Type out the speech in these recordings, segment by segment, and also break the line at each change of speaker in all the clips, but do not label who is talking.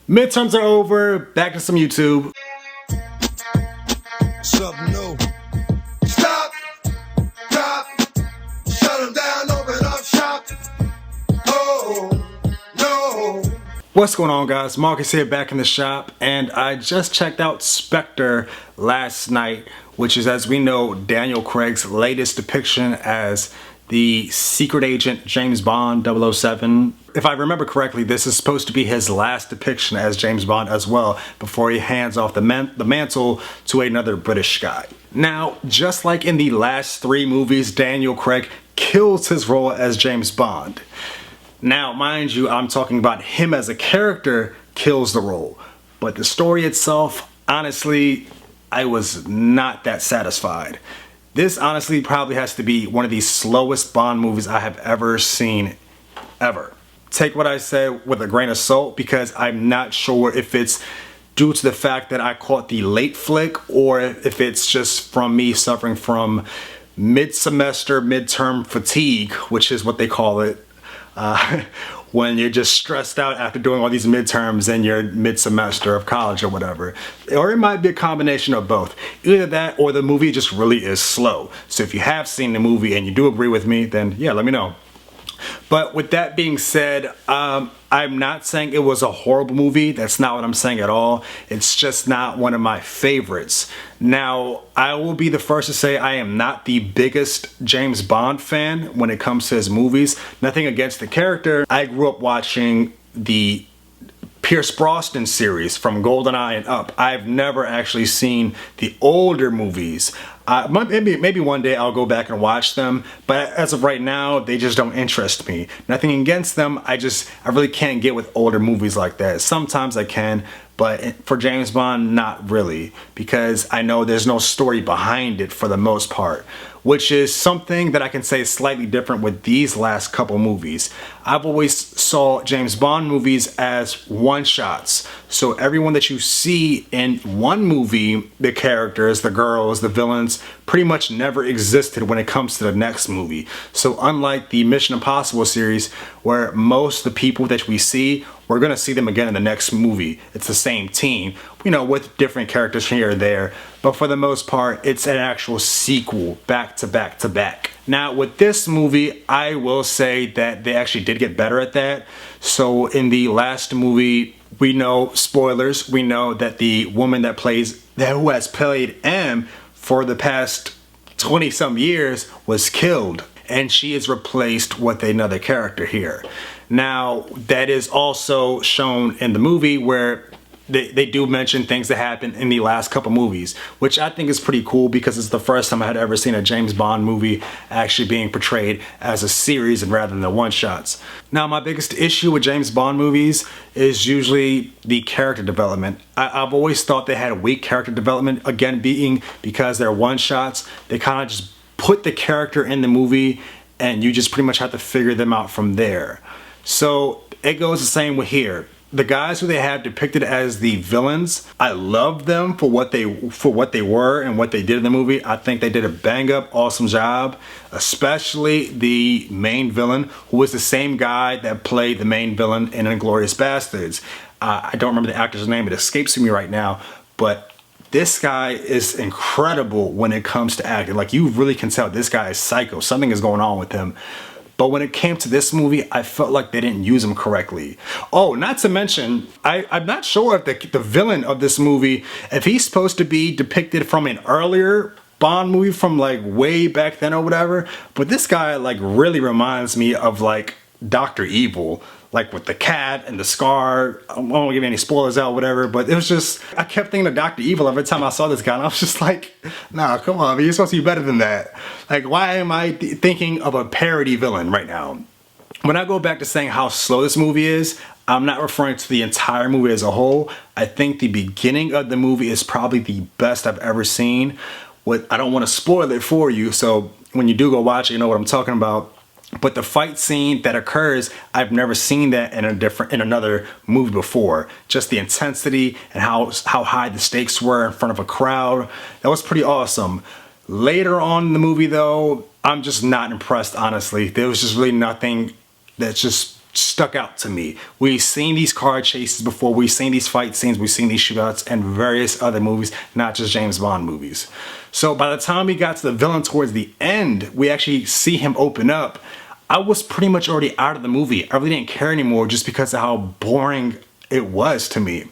Midterms are over, back to some YouTube.
Something new. Stop, drop, shut them down, open up shop. Oh, no.
What's going on, guys? Marcus here, back in the shop, and I just checked out Spectre last night, which is, as we know, Daniel Craig's latest depiction as the secret agent James Bond 007. If I remember correctly, this is supposed to be his last depiction as James Bond as well, before he hands off the mantle to another British guy. Now, just like in the last three movies, Daniel Craig kills his role as James Bond. Now, mind you, I'm talking about him as a character kills the role, but the story itself, honestly, I was not that satisfied. This honestly probably has to be one of the slowest Bond movies I have ever seen, ever. Take what I said with a grain of salt, because I'm not sure if it's due to the fact that I caught the late flick, or if it's just from me suffering from mid-semester, midterm fatigue, which is what they call it. When you're just stressed out after doing all these midterms in your mid-semester of college or whatever. Or it might be a combination of both. Either that or the movie just really is slow. So if you have seen the movie and you do agree with me, then yeah, let me know. But with that being said, I'm not saying it was a horrible movie. That's not what I'm saying at all. It's just not one of my favorites. Now, I will be the first to say I am not the biggest James Bond fan when it comes to his movies. Nothing against the character. I grew up watching the Pierce Brosnan series from GoldenEye and up. I've never actually seen the older movies. Maybe one day I'll go back and watch them, but as of right now, they just don't interest me. Nothing against them, I really can't get with older movies like that. Sometimes I can, but for James Bond, not really, because I know there's no story behind it for the most part, which is something that I can say is slightly different with these last couple movies. I've always saw James Bond movies as one-shots. So everyone that you see in one movie, the characters, the girls, the villains, pretty much never existed when it comes to the next movie. So unlike the Mission Impossible series, where most of the people that we see, we're gonna see them again in the next movie. It's the same team, you know, with different characters here or there. But for the most part, it's an actual sequel, back to back to back. Now, with this movie, I will say that they actually did get better at that. So in the last movie, we know, spoilers, we know that the woman who has played M for the past 20-some years was killed, and she is replaced with another character here. Now, that is also shown in the movie, where they do mention things that happened in the last couple movies, which I think is pretty cool, because it's the first time I had ever seen a James Bond movie actually being portrayed as a series and rather than the one-shots. Now, my biggest issue with James Bond movies is usually the character development. I've always thought they had weak character development, again being because they're one-shots. They kind of just put the character in the movie and you just pretty much have to figure them out from there. So it goes the same with here. The guys who they have depicted as the villains, I love them for what they were and what they did in the movie. I think they did a bang-up, awesome job, especially the main villain, who was the same guy that played the main villain in Inglourious Basterds. I don't remember the actor's name, it escapes me right now, but this guy is incredible when it comes to acting. Like, you really can tell this guy is psycho. Something is going on with him. But when it came to this movie, I felt like they didn't use him correctly. Oh, not to mention, I'm not sure if the villain of this movie, if he's supposed to be depicted from an earlier Bond movie from like way back then or whatever, but this guy like really reminds me of like Dr. Evil, like with the cat and the scar. I won't give any spoilers out, whatever, but it was just, I kept thinking of Dr. Evil every time I saw this guy, and I was just like, nah, come on, man, you're supposed to be better than that. Like, why am I thinking of a parody villain right now? When I go back to saying how slow this movie is, I'm not referring to the entire movie as a whole. I think the beginning of the movie is probably the best I've ever seen. I don't want to spoil it for you, so when you do go watch it, you know what I'm talking about. But the fight scene that occurs, I've never seen that in another movie before. Just the intensity and how high the stakes were in front of a crowd. That was pretty awesome. Later on in the movie though, I'm just not impressed, honestly. There was just really nothing that just stuck out to me. We've seen these car chases before, we've seen these fight scenes, we've seen these shootouts in various other movies, not just James Bond movies. So by the time we got to the villain towards the end, we actually see him open up. I was pretty much already out of the movie. I really didn't care anymore just because of how boring it was to me.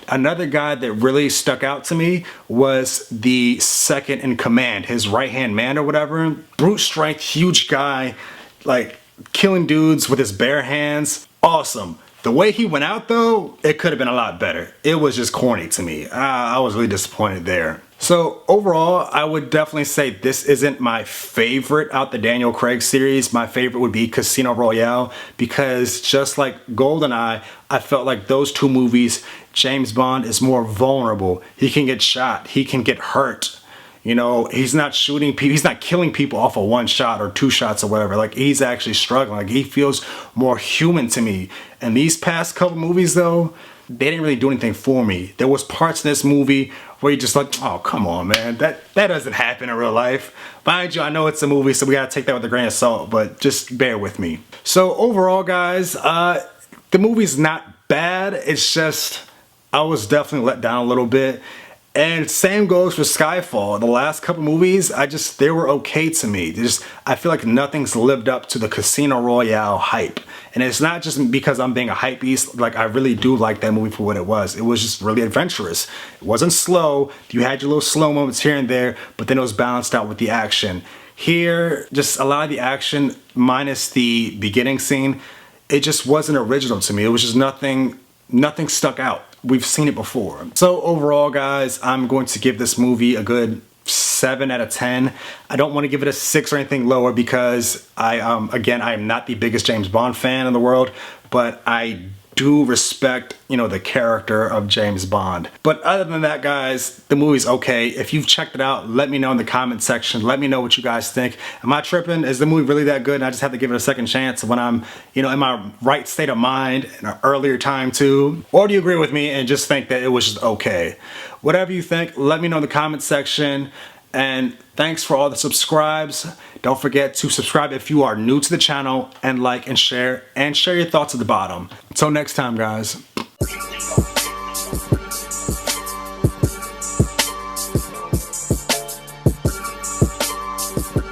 Another guy that really stuck out to me was the second in command, his right-hand man or whatever. Brute strength, huge guy, like killing dudes with his bare hands. Awesome. The way he went out though, it could have been a lot better. It was just corny to me. I was really disappointed there. So overall, I would definitely say this isn't my favorite out the Daniel Craig series. My favorite would be Casino Royale, because just like GoldenEye, I felt like those two movies, James Bond is more vulnerable. He can get shot, he can get hurt. You know, he's not shooting people, he's not killing people off of one shot or two shots or whatever. Like, he's actually struggling. Like, he feels more human to me. And these past couple movies though, they didn't really do anything for me. There was parts in this movie where you're just like, oh, come on, man. That doesn't happen in real life. Mind you, I know it's a movie, so we gotta take that with a grain of salt, but just bear with me. So overall, guys, the movie's not bad. It's just, I was definitely let down a little bit. And same goes for Skyfall. The last couple movies, they were okay to me. I feel like nothing's lived up to the Casino Royale hype. And it's not just because I'm being a hype beast. Like, I really do like that movie for what it was. It was just really adventurous. It wasn't slow. You had your little slow moments here and there, but then it was balanced out with the action. Here, just a lot of the action minus the beginning scene, it just wasn't original to me. It was just nothing stuck out. We've seen it before. So overall, guys, I'm going to give this movie a good 7 out of 10. I don't want to give it a 6 or anything lower because again, I am not the biggest James Bond fan in the world, but I do respect, you know, the character of James Bond. But other than that, guys, the movie's okay. If you've checked it out, let me know in the comment section. Let me know what you guys think. Am I tripping? Is the movie really that good and I just have to give it a second chance when I'm, you know, in my right state of mind in an earlier time too? Or do you agree with me and just think that it was just okay? Whatever you think, let me know in the comment section. And thanks for all the subscribes. Don't forget to subscribe if you are new to the channel, and like and share your thoughts at the bottom. Until next time, guys.